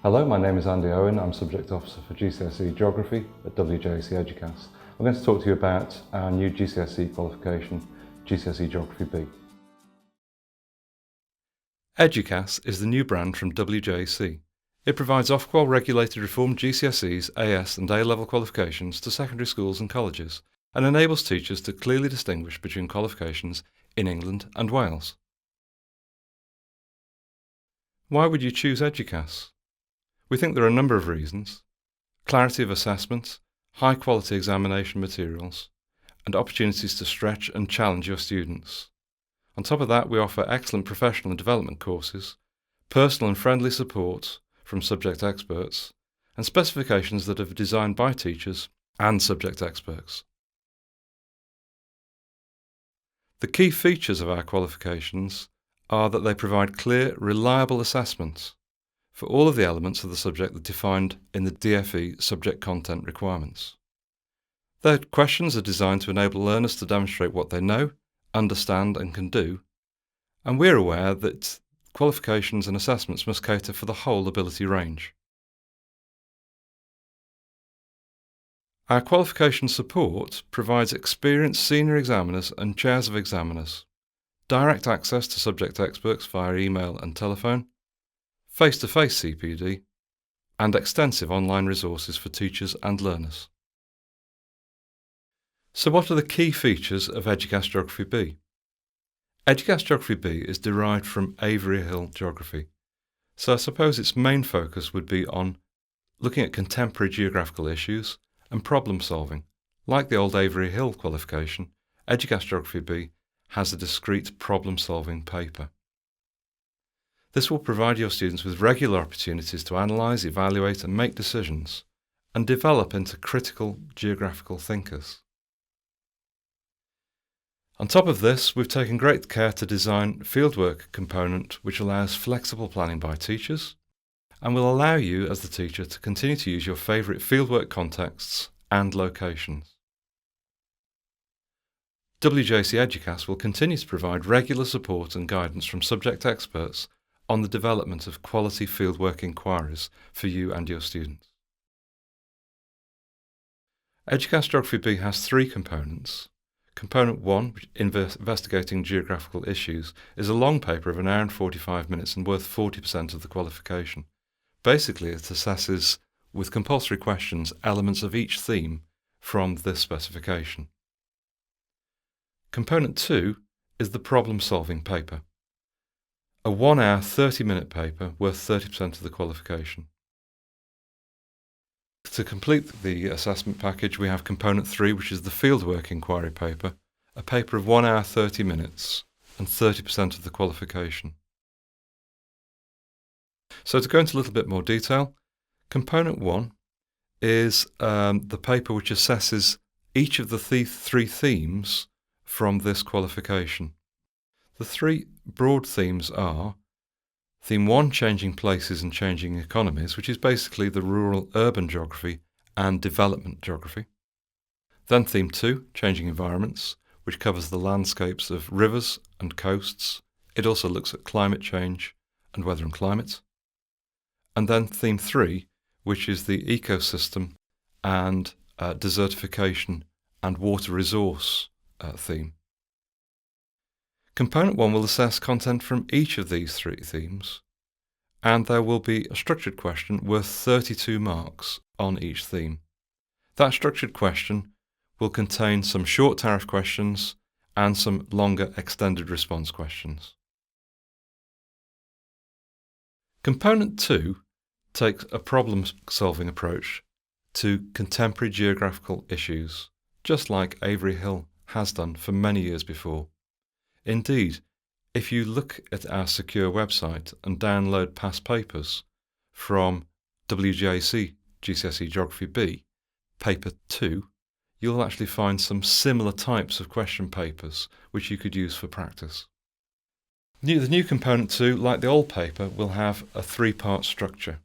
Hello, my name is Andy Owen. I'm Subject Officer for GCSE Geography at WJEC Eduqas. I'm going to talk to you about our new GCSE qualification, GCSE Geography B. Eduqas is the new brand from WJEC. It provides Ofqual regulated reformed GCSEs, AS and A-level qualifications to secondary schools and colleges and enables teachers to clearly distinguish between qualifications in England and Wales. Why would you choose Eduqas? We think there are a number of reasons: clarity of assessment, high quality examination materials, and opportunities to stretch and challenge your students. On top of that, we offer excellent professional and development courses, personal and friendly support from subject experts, and specifications that are designed by teachers and subject experts. The key features of our qualifications are that they provide clear, reliable assessments for all of the elements of the subject that are defined in the DFE subject content requirements. Their questions are designed to enable learners to demonstrate what they know, understand and can do, and we're aware that qualifications and assessments must cater for the whole ability range. Our qualification support provides experienced senior examiners and chairs of examiners, direct access to subject experts via email and telephone, face-to-face CPD, and extensive online resources for teachers and learners. So what are the key features of Eduqas Geography B? Eduqas Geography B is derived from Avery Hill Geography, so I suppose its main focus would be on looking at contemporary geographical issues and problem solving. Like the old Avery Hill qualification, Eduqas Geography B has a discrete problem solving paper. This will provide your students with regular opportunities to analyse, evaluate and make decisions and develop into critical geographical thinkers. On top of this, we've taken great care to design a fieldwork component which allows flexible planning by teachers and will allow you as the teacher to continue to use your favourite fieldwork contexts and locations. WJEC Eduqas will continue to provide regular support and guidance from subject experts on the development of quality fieldwork inquiries for you and your students. Eduqas Geography B has three components. Component 1, investigating geographical issues, is a long paper of 1 hour and 45 minutes and worth 40% of the qualification. Basically, it assesses, with compulsory questions, elements of each theme from this specification. Component 2 is the problem-solving paper, a 1 hour 30-minute paper worth 30% of the qualification. To complete the assessment package, we have Component 3, which is the fieldwork inquiry paper, a paper of 1 hour 30 minutes and 30% of the qualification. So to go into a little bit more detail, Component 1 is the paper which assesses each of the three themes from this qualification. The three broad themes are Theme 1, changing places and changing economies, which is basically the rural-urban geography and development geography. Then Theme 2, changing environments, which covers the landscapes of rivers and coasts. It also looks at climate change and weather and climate. And then Theme 3, which is the ecosystem and desertification and water resource theme. Component 1 will assess content from each of these three themes, and there will be a structured question worth 32 marks on each theme. That structured question will contain some short tariff questions and some longer extended response questions. Component 2 takes a problem-solving approach to contemporary geographical issues, just like Avery Hill has done for many years before. Indeed, if you look at our secure website and download past papers from WJEC GCSE Geography B, Paper 2, you'll actually find some similar types of question papers which you could use for practice. The new Component 2, like the old paper, will have a three-part structure.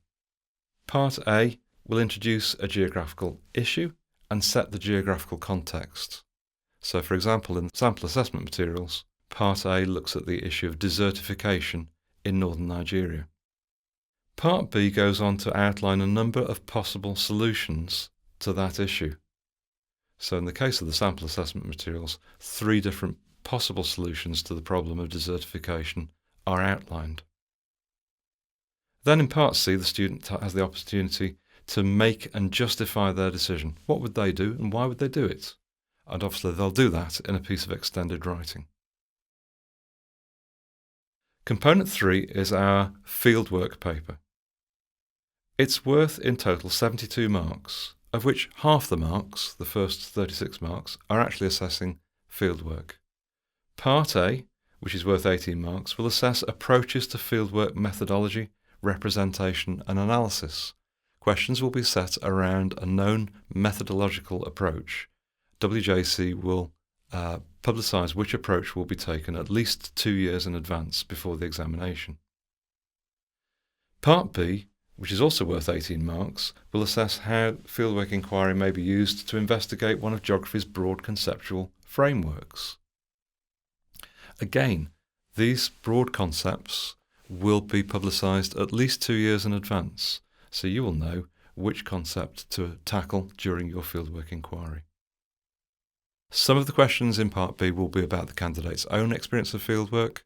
Part A will introduce a geographical issue and set the geographical context. So, for example, in sample assessment materials, Part A looks at the issue of desertification in northern Nigeria. Part B goes on to outline a number of possible solutions to that issue. So in the case of the sample assessment materials, 3 different possible solutions to the problem of desertification are outlined. Then in Part C, the student has the opportunity to make and justify their decision. What would they do and why would they do it? And obviously they'll do that in a piece of extended writing. Component 3 is our fieldwork paper. It's worth in total 72 marks, of which half the marks, the first 36 marks, are actually assessing fieldwork. Part A, which is worth 18 marks, will assess approaches to fieldwork methodology, representation and analysis. Questions will be set around a known methodological approach. WJEC will publicise which approach will be taken at least 2 years in advance before the examination. Part B, which is also worth 18 marks, will assess how fieldwork inquiry may be used to investigate one of geography's broad conceptual frameworks. Again, these broad concepts will be publicised at least 2 years in advance, so you will know which concept to tackle during your fieldwork inquiry. Some of the questions in Part B will be about the candidate's own experience of fieldwork,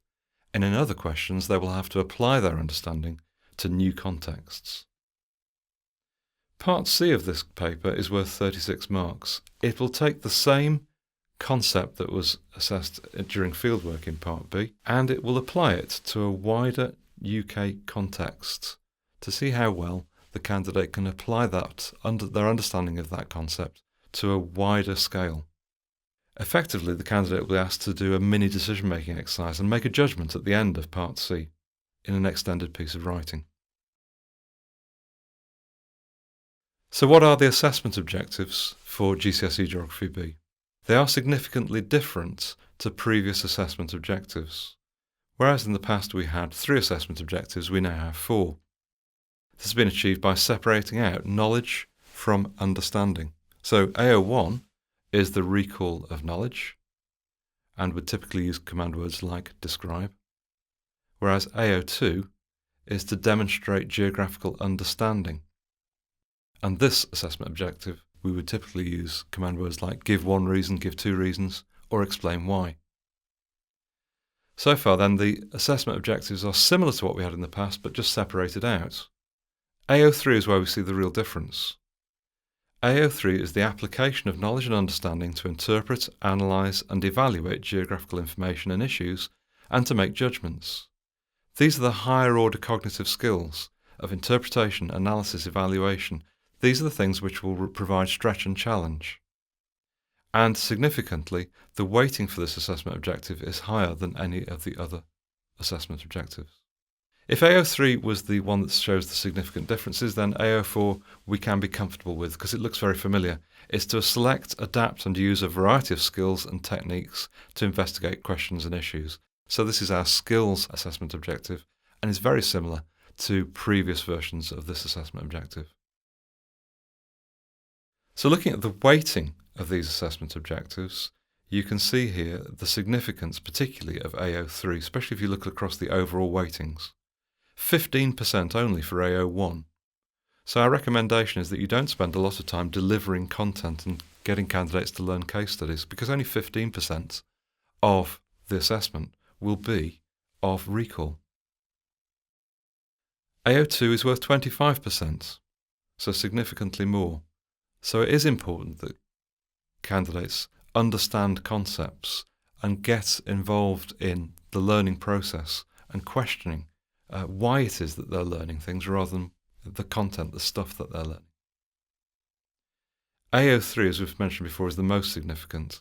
and in other questions they will have to apply their understanding to new contexts. Part C of this paper is worth 36 marks. It will take the same concept that was assessed during fieldwork in Part B, and it will apply it to a wider UK context to see how well the candidate can apply their understanding of that concept to a wider scale. Effectively, the candidate will be asked to do a mini decision-making exercise and make a judgment at the end of Part C in an extended piece of writing. So what are the assessment objectives for GCSE Geography B? They are significantly different to previous assessment objectives. Whereas in the past we had 3 assessment objectives, we now have 4. This has been achieved by separating out knowledge from understanding. So AO1 is the recall of knowledge and would typically use command words like describe, whereas AO2 is to demonstrate geographical understanding. And this assessment objective, we would typically use command words like give 1 reason, give 2 reasons, or explain why. So far then, the assessment objectives are similar to what we had in the past, but just separated out. AO3 is where we see the real difference. AO3 is the application of knowledge and understanding to interpret, analyse and evaluate geographical information and issues, and to make judgments. These are the higher order cognitive skills of interpretation, analysis, evaluation. These are the things which will provide stretch and challenge. And significantly, the weighting for this assessment objective is higher than any of the other assessment objectives. If AO3 was the one that shows the significant differences, then AO4 we can be comfortable with because it looks very familiar. It's to select, adapt and use a variety of skills and techniques to investigate questions and issues. So this is our skills assessment objective and is very similar to previous versions of this assessment objective. So looking at the weighting of these assessment objectives, you can see here the significance particularly of AO3, especially if you look across the overall weightings. 15% only for AO1. So our recommendation is that you don't spend a lot of time delivering content and getting candidates to learn case studies, because only 15% of the assessment will be of recall. AO2 is worth 25%, so significantly more. So it is important that candidates understand concepts and get involved in the learning process and questioning why it is that they're learning things rather than the content, the stuff that they're learning. AO3, as we've mentioned before, is the most significant,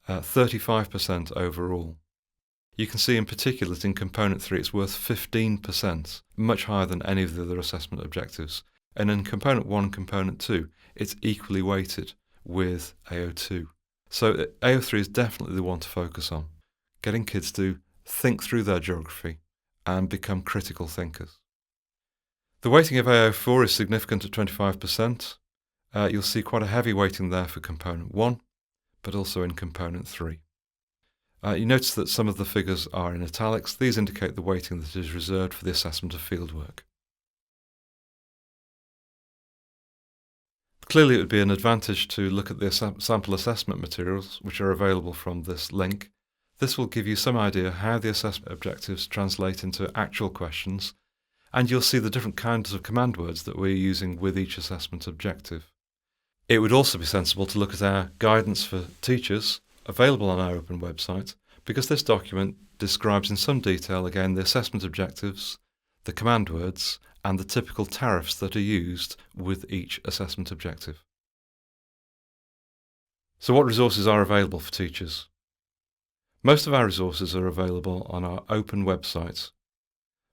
35% overall. You can see in particular that in Component 3 it's worth 15%, much higher than any of the other assessment objectives. And in Component 1 and Component 2, it's equally weighted with AO2. So AO3 is definitely the one to focus on, getting kids to think through their geography and become critical thinkers. The weighting of AO4 is significant at 25%. You'll see quite a heavy weighting there for Component 1, but also in Component 3. You notice that some of the figures are in italics. These indicate the weighting that is reserved for the assessment of fieldwork. Clearly, it would be an advantage to look at the sample assessment materials, which are available from this link. This will give you some idea how the assessment objectives translate into actual questions, and you'll see the different kinds of command words that we're using with each assessment objective. It would also be sensible to look at our guidance for teachers, available on our open website, because this document describes in some detail again the assessment objectives, the command words, and the typical tariffs that are used with each assessment objective. So what resources are available for teachers? Most of our resources are available on our open website.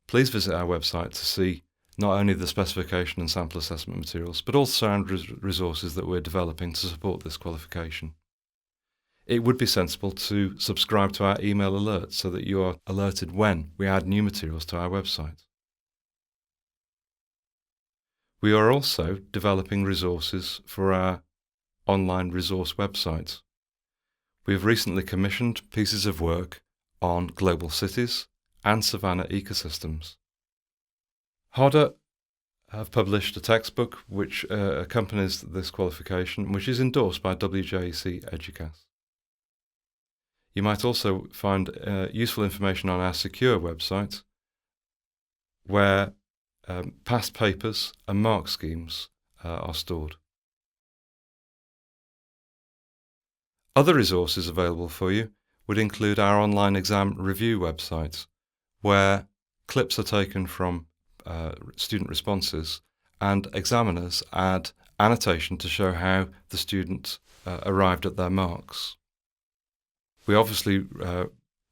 Please visit our website to see not only the specification and sample assessment materials, but also our resources that we're developing to support this qualification. It would be sensible to subscribe to our email alerts so that you are alerted when we add new materials to our website. We are also developing resources for our online resource website. We have recently commissioned pieces of work on global cities and savanna ecosystems. HODA have published a textbook which accompanies this qualification, which is endorsed by WJEC Eduqas. You might also find useful information on our secure website, where past papers and mark schemes are stored. Other resources available for you would include our online exam review website, where clips are taken from student responses and examiners add annotation to show how the student arrived at their marks. We obviously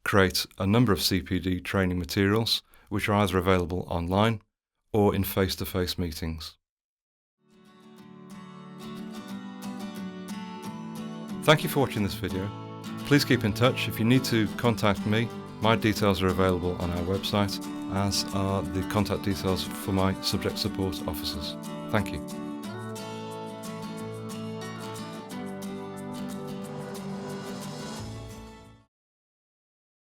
create a number of CPD training materials which are either available online or in face-to-face meetings. Thank you for watching this video. Please keep in touch. If you need to contact me, my details are available on our website, as are the contact details for my subject support officers. Thank you.